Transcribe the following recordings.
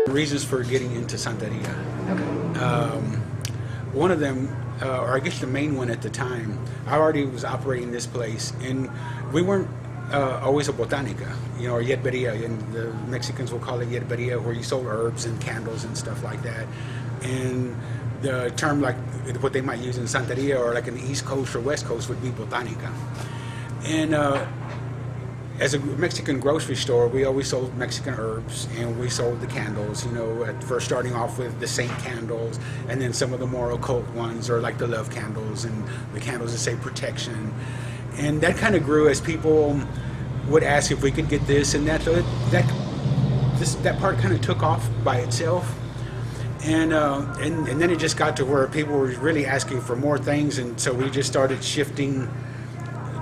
reasons for getting into Santeria. Okay. One of them, or I guess the main one at the time, I already was operating this place, and we weren't always a botanica, or yerberia, and the Mexicans will call it yerberia, where you sold herbs and candles and stuff like that. And the term, like what they might use in Santeria or like in the East Coast or West Coast, would be botanica. And as a Mexican grocery store, we always sold Mexican herbs, and we sold the candles, at first starting off with the saint candles, and then some of the more occult ones, or like the love candles, and the candles that say protection. And that kind of grew as people would ask if we could get this and that. So that part kind of took off by itself. And then it just got to where people were really asking for more things, and so we just started shifting.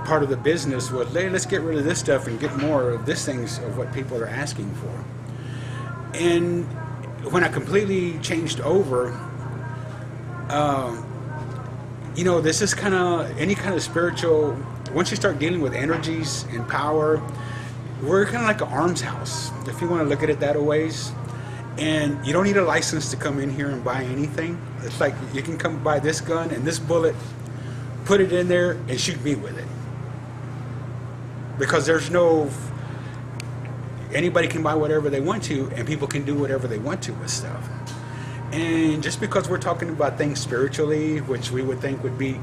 Part of the business was, hey, let's get rid of this stuff and get more of this things of what people are asking for. And when I completely changed over, this is kind of any kind of spiritual. Once you start dealing with energies and power, we're kind of like an arms house, if you want to look at it that ways. And you don't need a license to come in here and buy anything. It's like you can come buy this gun and this bullet, put it in there, and shoot me with it. Because there's anybody can buy whatever they want to, and people can do whatever they want to with stuff. And just because we're talking about things spiritually, which we would think would be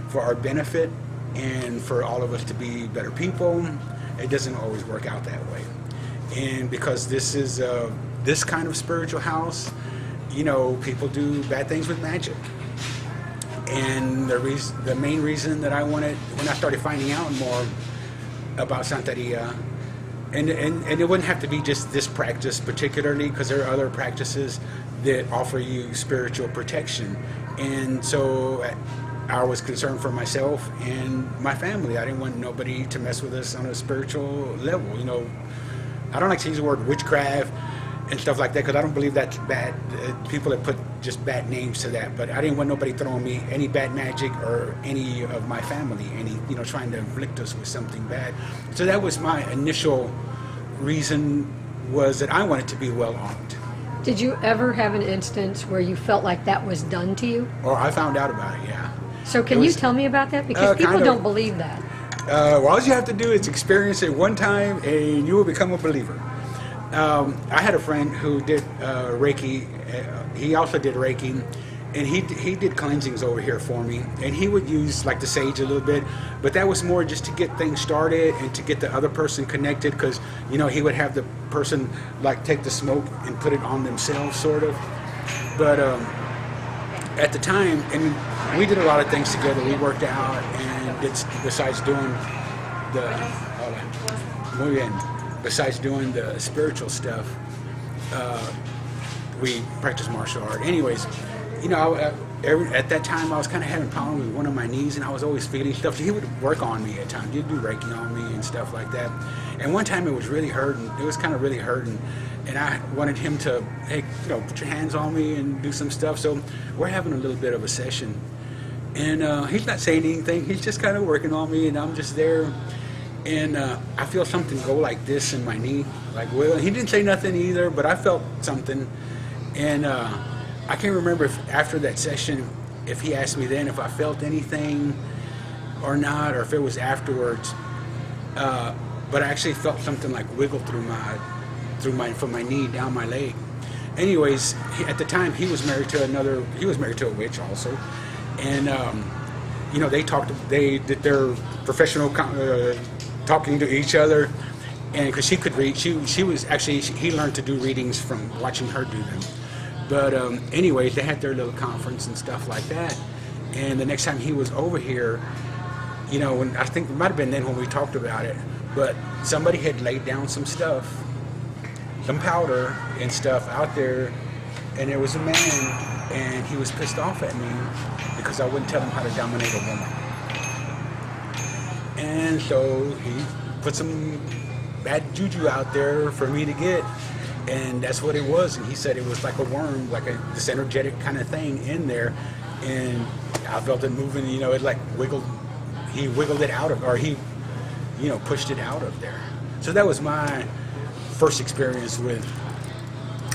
for our benefit and for all of us to be better people, it doesn't always work out that way. And because this is this kind of spiritual house, people do bad things with magic. And the main reason that I wanted, when I started finding out more about Santeria, and it wouldn't have to be just this practice particularly, because there are other practices that offer you spiritual protection. And so I was concerned for myself and my family. I didn't want nobody to mess with us on a spiritual level. I don't like to use the word witchcraft and stuff like that, because I don't believe that's bad. People that put just bad names to that, but I didn't want nobody throwing me any bad magic or any of my family, trying to inflict us with something bad. So that was my initial reason, was that I wanted to be well armed. Did you ever have an instance where you felt like that was done to you? Or I found out about it, yeah. So can you tell me about that? Because people don't believe that. All you have to do is experience it one time, and you will become a believer. I had a friend who did Reiki. He also did Reiki, and he did cleansings over here for me. And he would use like the sage a little bit, but that was more just to get things started and to get the other person connected, because he would have the person like take the smoke and put it on themselves, sort of. But at the time, and we did a lot of things together. We worked out, and besides doing besides doing the spiritual stuff, we practiced martial art. Anyways, at that time I was kind of having problems with one of my knees, and I was always feeling stuff. So he would work on me at times. He'd do Reiki on me and stuff like that. And one time it was really hurting. It was kind of really hurting. And I wanted him to, hey, put your hands on me and do some stuff. So we're having a little bit of a session. And he's not saying anything. He's just kind of working on me, and I'm just there. And I feel something go like this in my knee. Well, he didn't say nothing either, but I felt something. And I can't remember if after that session, if he asked me then if I felt anything or not, or if it was afterwards. But I actually felt something like wiggle from my knee down my leg. Anyways, at the time he was married to a witch also. And they did their professional talking to each other, and because she could read, he learned to do readings from watching her do them. But anyways, they had their little conference and stuff like that. And the next time he was over here, when I think it might have been then when we talked about it, but somebody had laid down some stuff, some powder and stuff out there, and there was a man, and he was pissed off at me because I wouldn't tell him how to dominate a woman. And so he put some bad juju out there for me to get, and that's what it was. And he said it was like a worm, like this energetic kind of thing in there, and I felt it moving. It like wiggled. He wiggled it out of, or he, pushed it out of there. So that was my first experience with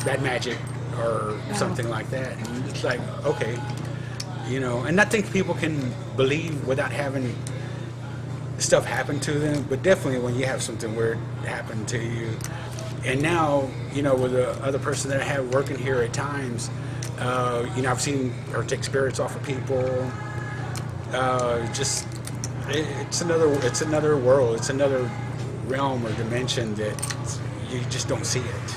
that magic or something like that. And it's like, okay, you know, and I think people can believe without having stuff happen to them, but definitely when you have something weird happen to you. And now, you know, with the other person that I have working here at times, you know, I've seen her take spirits off of people. Just it's another world, it's another realm or dimension that you just don't see it.